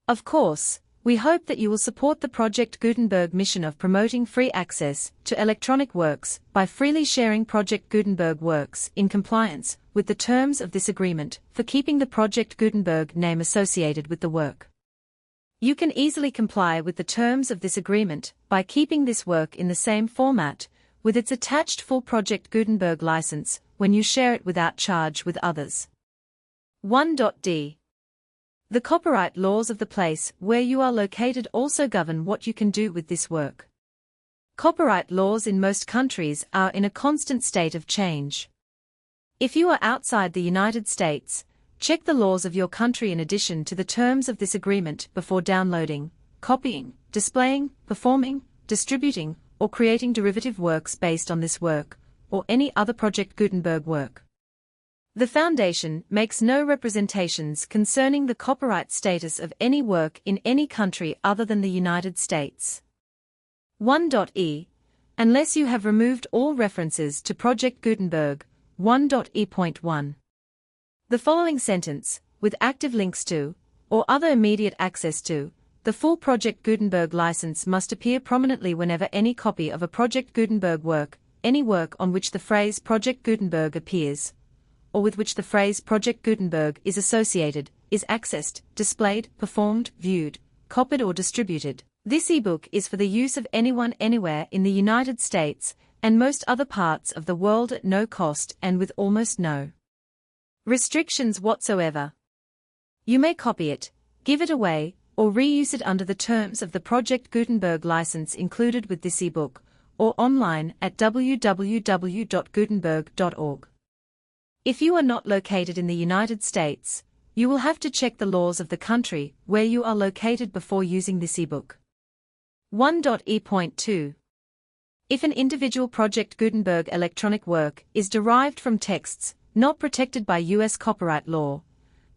Of course, we hope that you will support the Project Gutenberg mission of promoting free access to electronic works by freely sharing Project Gutenberg works in compliance with the terms of this agreement for keeping the Project Gutenberg name associated with the work. You can easily comply with the terms of this agreement by keeping this work in the same format with its attached full Project Gutenberg license when you share it without charge with others. 1.d. The copyright laws of the place where you are located also govern what you can do with this work. Copyright laws in most countries are in a constant state of change. If you are outside the United States, check the laws of your country in addition to the terms of this agreement before downloading, copying, displaying, performing, distributing, or creating derivative works based on this work, or any other Project Gutenberg work. The Foundation makes no representations concerning the copyright status of any work in any country other than the United States. 1.e. Unless you have removed all references to Project Gutenberg, 1.e.1. The following sentence, with active links to, or other immediate access to, the full Project Gutenberg license must appear prominently whenever any copy of a Project Gutenberg work, any work on which the phrase Project Gutenberg appears, or with which the phrase Project Gutenberg is associated, is accessed, displayed, performed, viewed, copied or distributed. This ebook is for the use of anyone anywhere in the United States and most other parts of the world at no cost and with almost no restrictions whatsoever. You may copy it, give it away, or reuse it under the terms of the Project Gutenberg license included with this ebook, or online at www.gutenberg.org. If you are not located in the United States, you will have to check the laws of the country where you are located before using this ebook. 1.E.2. If an individual Project Gutenberg electronic work is derived from texts not protected by U.S. copyright law,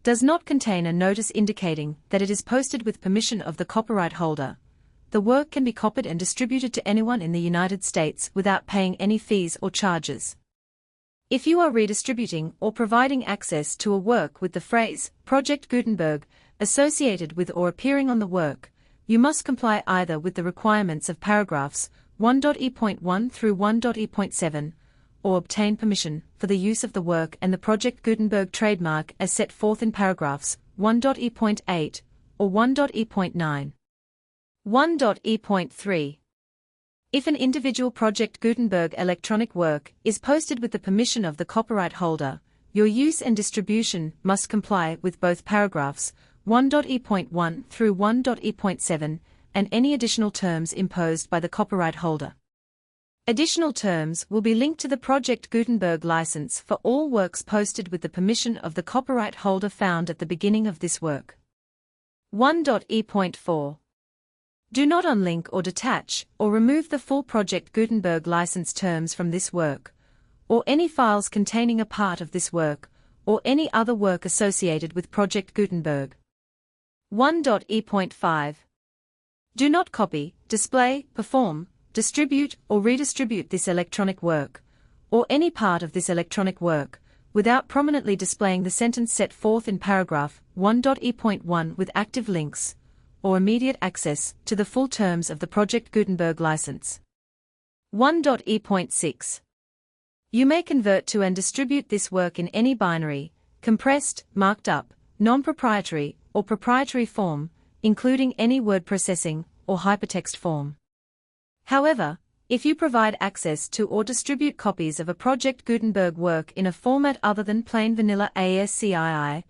does not contain a notice indicating that it is posted with permission of the copyright holder, the work can be copied and distributed to anyone in the United States without paying any fees or charges. If you are redistributing or providing access to a work with the phrase Project Gutenberg associated with or appearing on the work, you must comply either with the requirements of paragraphs 1.E.1 through 1.E.7, or obtain permission for the use of the work and the Project Gutenberg trademark as set forth in paragraphs 1.E.8 or 1.E.9. 1.E.3. If an individual Project Gutenberg electronic work is posted with the permission of the copyright holder, your use and distribution must comply with both paragraphs 1.E.1 through 1.E.7 and any additional terms imposed by the copyright holder. Additional terms will be linked to the Project Gutenberg license for all works posted with the permission of the copyright holder found at the beginning of this work. 1.E.4. Do not unlink or detach or remove the full Project Gutenberg license terms from this work, or any files containing a part of this work, or any other work associated with Project Gutenberg. 1.E.5. Do not copy, display, perform, distribute or redistribute this electronic work, or any part of this electronic work, without prominently displaying the sentence set forth in paragraph 1.E.1 with active links, or immediate access to the full terms of the Project Gutenberg license. 1.E.6. You may convert to and distribute this work in any binary, compressed, marked up, non-proprietary, or proprietary form, including any word processing or hypertext form. However, if you provide access to or distribute copies of a Project Gutenberg work in a format other than plain vanilla ASCII,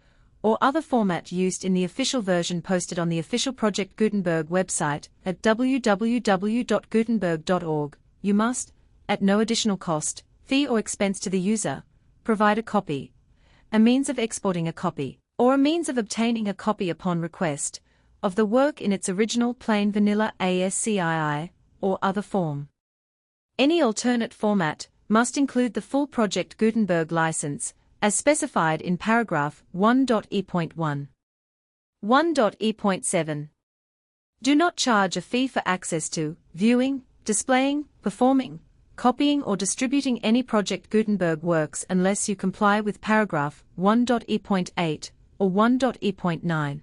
or other format used in the official version posted on the official Project Gutenberg website at www.gutenberg.org, you must, at no additional cost, fee or expense to the user, provide a copy, a means of exporting a copy, or a means of obtaining a copy upon request, of the work in its original plain vanilla ASCII, or other form. Any alternate format must include the full Project Gutenberg license, as specified in paragraph 1.E.1. 1.E.7. Do not charge a fee for access to, viewing, displaying, performing, copying or distributing any Project Gutenberg works unless you comply with paragraph 1.E.8 or 1.E.9.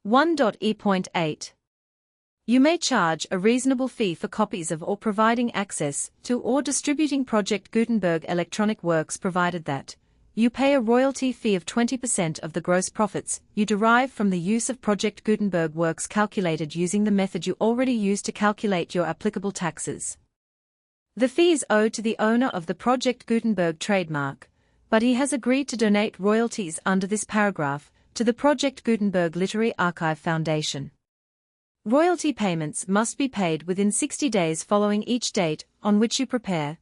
1.E.8. You may charge a reasonable fee for copies of or providing access to or distributing Project Gutenberg electronic works provided that you pay a royalty fee of 20% of the gross profits you derive from the use of Project Gutenberg works calculated using the method you already use to calculate your applicable taxes. The fee is owed to the owner of the Project Gutenberg trademark, but he has agreed to donate royalties under this paragraph to the Project Gutenberg Literary Archive Foundation. Royalty payments must be paid within 60 days following each date on which you prepare,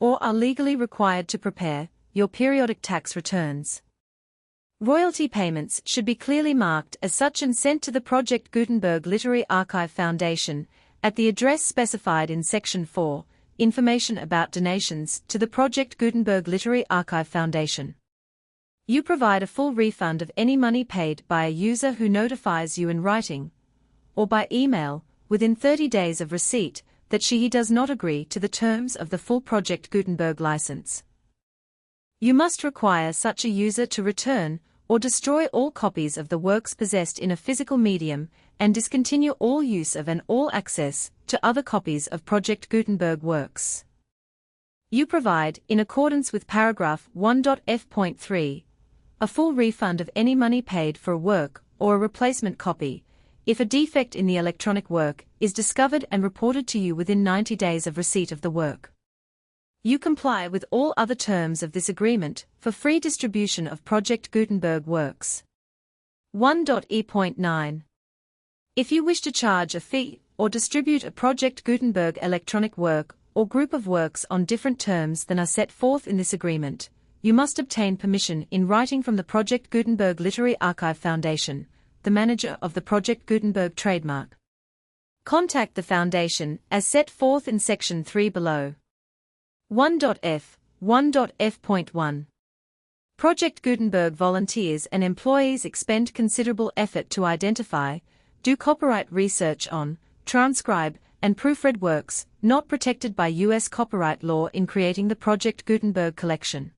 or are legally required to prepare, your periodic tax returns. Royalty payments should be clearly marked as such and sent to the Project Gutenberg Literary Archive Foundation at the address specified in Section 4, Information about Donations to the Project Gutenberg Literary Archive Foundation. You provide a full refund of any money paid by a user who notifies you in writing, or by email, within 30 days of receipt, that he does not agree to the terms of the full Project Gutenberg license. You must require such a user to return or destroy all copies of the works possessed in a physical medium and discontinue all use of and all access to other copies of Project Gutenberg works. You provide, in accordance with paragraph 1.F.3, a full refund of any money paid for a work or a replacement copy, if a defect in the electronic work is discovered and reported to you within 90 days of receipt of the work. You comply with all other terms of this agreement for free distribution of Project Gutenberg works. 1.e.9. If you wish to charge a fee or distribute a Project Gutenberg electronic work or group of works on different terms than are set forth in this agreement, you must obtain permission in writing from the Project Gutenberg Literary Archive Foundation, the manager of the Project Gutenberg trademark. Contact the Foundation as set forth in Section 3 below. 1.f. 1.f.1. Project Gutenberg volunteers and employees expend considerable effort to identify, do copyright research on, transcribe, and proofread works not protected by U.S. copyright law in creating the Project Gutenberg collection.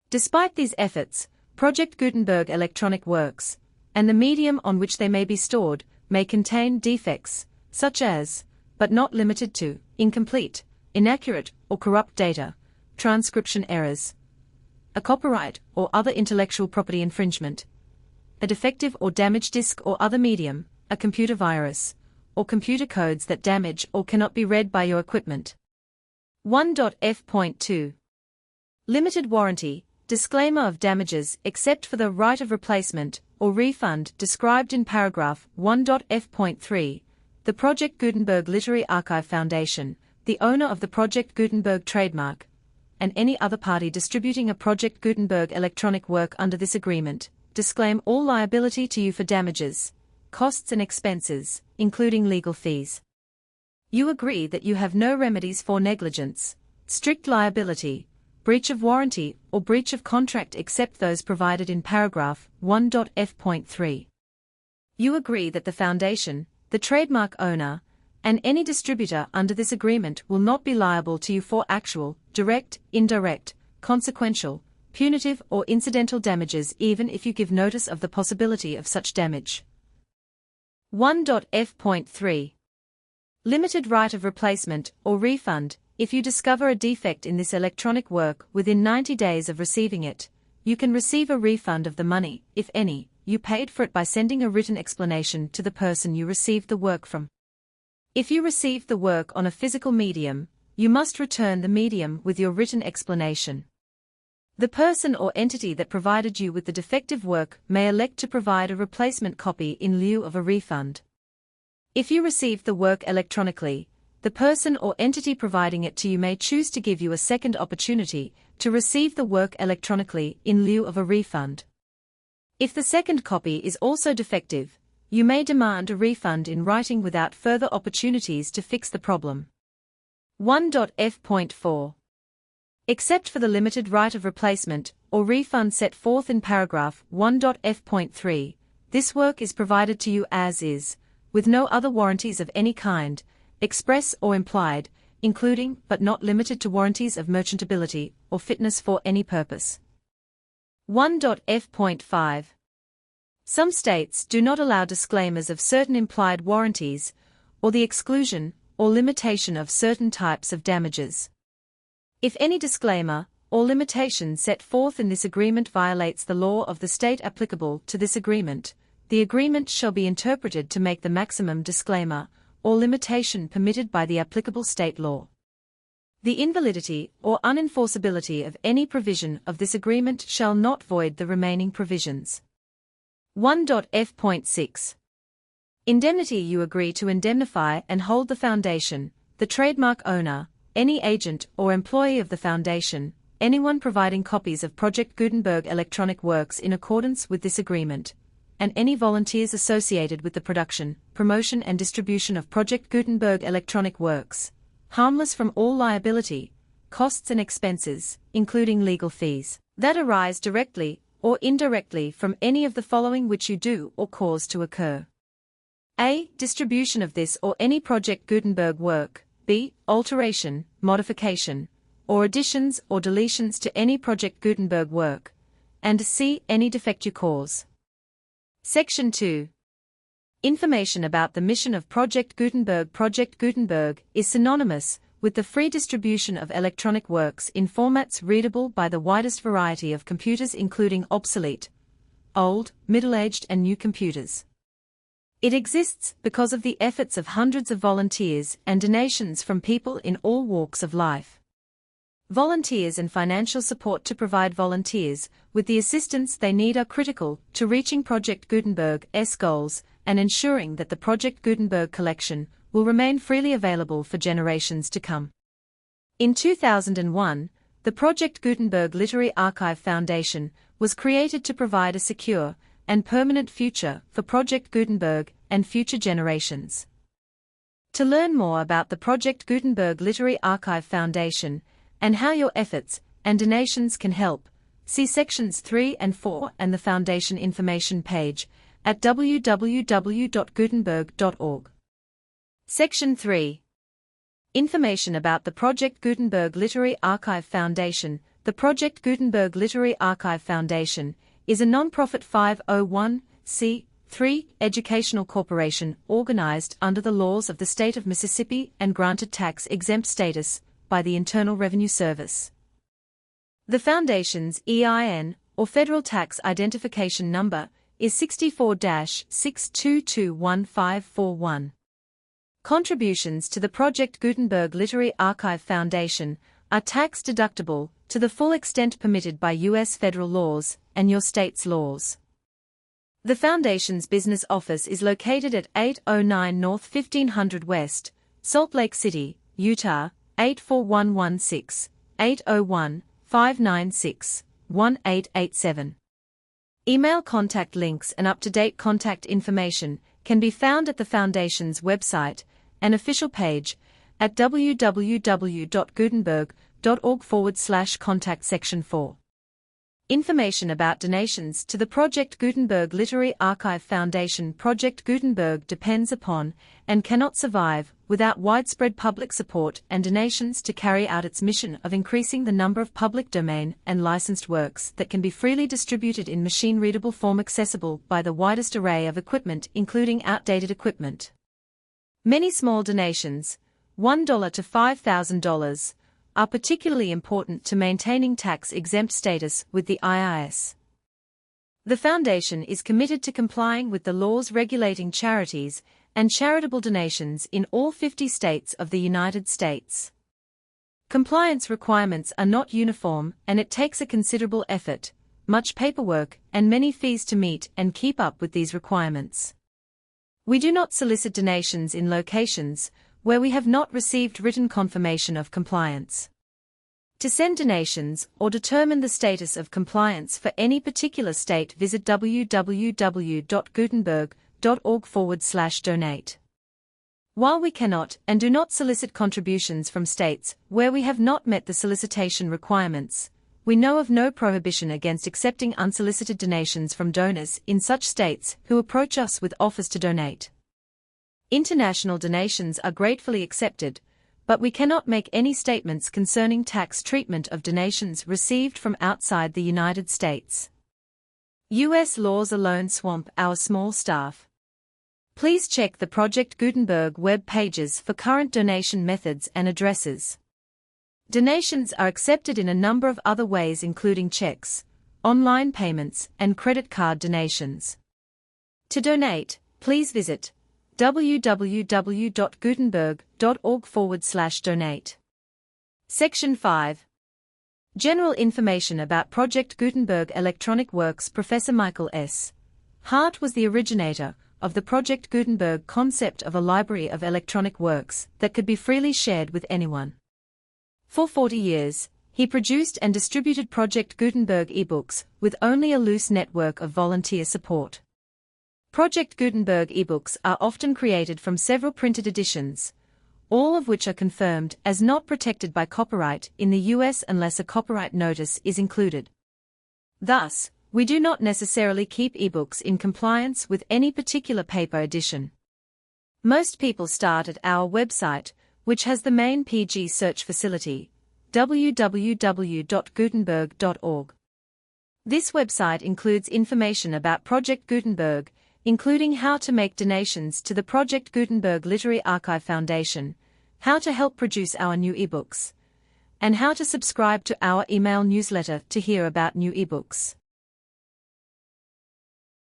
Despite these efforts, Project Gutenberg electronic works, and the medium on which they may be stored, may contain defects, such as, but not limited to, incomplete, inaccurate, or corrupt data, transcription errors, a copyright or other intellectual property infringement, a defective or damaged disk or other medium, a computer virus, or computer codes that damage or cannot be read by your equipment. 1.f.2. Limited warranty, disclaimer of damages except for the right of replacement or refund described in paragraph 1.f.3. The Project Gutenberg Literary Archive Foundation, the owner of the Project Gutenberg trademark, and any other party distributing a Project Gutenberg electronic work under this agreement, disclaim all liability to you for damages, costs and expenses, including legal fees. You agree that you have no remedies for negligence, strict liability, breach of warranty, or breach of contract except those provided in paragraph 1.f.3. You agree that the Foundation, the trademark owner, and any distributor under this agreement will not be liable to you for actual, direct, indirect, consequential, punitive or incidental damages even if you give notice of the possibility of such damage. 1.f.3. Limited right of replacement or refund. If you discover a defect in this electronic work within 90 days of receiving it, you can receive a refund of the money, if any, you paid for it by sending a written explanation to the person you received the work from. If you received the work on a physical medium, you must return the medium with your written explanation. The person or entity that provided you with the defective work may elect to provide a replacement copy in lieu of a refund. If you received the work electronically, the person or entity providing it to you may choose to give you a second opportunity to receive the work electronically in lieu of a refund. If the second copy is also defective, you may demand a refund in writing without further opportunities to fix the problem. 1.f.4. Except for the limited right of replacement or refund set forth in paragraph 1.f.3, this work is provided to you as is, with no other warranties of any kind, express or implied, including but not limited to warranties of merchantability or fitness for any purpose. 1.f.5. Some states do not allow disclaimers of certain implied warranties, or the exclusion or limitation of certain types of damages. If any disclaimer or limitation set forth in this agreement violates the law of the state applicable to this agreement, the agreement shall be interpreted to make the maximum disclaimer or limitation permitted by the applicable state law. The invalidity or unenforceability of any provision of this agreement shall not void the remaining provisions. 1.f.6. Indemnity. You agree to indemnify and hold the Foundation, the trademark owner, any agent or employee of the Foundation, anyone providing copies of Project Gutenberg electronic works in accordance with this agreement, and any volunteers associated with the production, promotion and distribution of Project Gutenberg electronic works, harmless from all liability, costs and expenses, including legal fees, that arise directly or indirectly from any of the following which you do or cause to occur. A. Distribution of this or any Project Gutenberg work. B. Alteration, modification, or additions or deletions to any Project Gutenberg work. And C. Any defect you cause. Section 2. Information about the mission of Project Gutenberg. Project Gutenberg is synonymous with the free distribution of electronic works in formats readable by the widest variety of computers, including obsolete, old, middle-aged and new computers. It exists because of the efforts of hundreds of volunteers and donations from people in all walks of life. Volunteers and financial support to provide volunteers with the assistance they need are critical to reaching Project Gutenberg's goals and ensuring that the Project Gutenberg collection will remain freely available for generations to come. In 2001, the Project Gutenberg Literary Archive Foundation was created to provide a secure and permanent future for Project Gutenberg and future generations. To learn more about the Project Gutenberg Literary Archive Foundation and how your efforts and donations can help, see sections 3 and 4 and the Foundation information page at www.gutenberg.org. Section 3. Information about the Project Gutenberg Literary Archive Foundation. The Project Gutenberg Literary Archive Foundation is a non-profit 501(c)(3) educational corporation organized under the laws of the state of Mississippi and granted tax-exempt status by the Internal Revenue Service. The Foundation's EIN, or Federal Tax Identification Number, is 64-6221541. Contributions to the Project Gutenberg Literary Archive Foundation are tax-deductible to the full extent permitted by U.S. federal laws and your state's laws. The Foundation's business office is located at 809 North 1500 West, Salt Lake City, Utah, 84116, 801-596-1887. Email contact links and up-to-date contact information can be found at the Foundation's website and official page at www.gutenberg.org/contact section 4. Information about donations to the Project Gutenberg Literary Archive Foundation. Project Gutenberg depends upon and cannot survive without widespread public support and donations to carry out its mission of increasing the number of public domain and licensed works that can be freely distributed in machine-readable form accessible by the widest array of equipment, including outdated equipment. Many small donations, $1 to $5,000, are particularly important to maintaining tax-exempt status with the IRS. The Foundation is committed to complying with the laws regulating charities and charitable donations in all 50 states of the United States. Compliance requirements are not uniform, and it takes a considerable effort, much paperwork, and many fees to meet and keep up with these requirements. We do not solicit donations in locations where we have not received written confirmation of compliance. To send donations or determine the status of compliance for any particular state, visit www.gutenberg.org/donate. While we cannot and do not solicit contributions from states where we have not met the solicitation requirements, we know of no prohibition against accepting unsolicited donations from donors in such states who approach us with offers to donate. International donations are gratefully accepted, but we cannot make any statements concerning tax treatment of donations received from outside the United States. U.S. laws alone swamp our small staff. Please check the Project Gutenberg web pages for current donation methods and addresses. Donations are accepted in a number of other ways, including checks, online payments, and credit card donations. To donate, please visit www.gutenberg.org/donate. Section 5. General information about Project Gutenberg Electronic Works. Professor Michael S. Hart was the originator of the Project Gutenberg concept of a library of electronic works that could be freely shared with anyone. For 40 years, he produced and distributed Project Gutenberg ebooks with only a loose network of volunteer support. Project Gutenberg ebooks are often created from several printed editions, all of which are confirmed as not protected by copyright in the U.S. unless a copyright notice is included. Thus, we do not necessarily keep ebooks in compliance with any particular paper edition. Most people start at our website, which has the main PG search facility, www.gutenberg.org. This website includes information about Project Gutenberg, including how to make donations to the Project Gutenberg Literary Archive Foundation, how to help produce our new ebooks, and how to subscribe to our email newsletter to hear about new ebooks.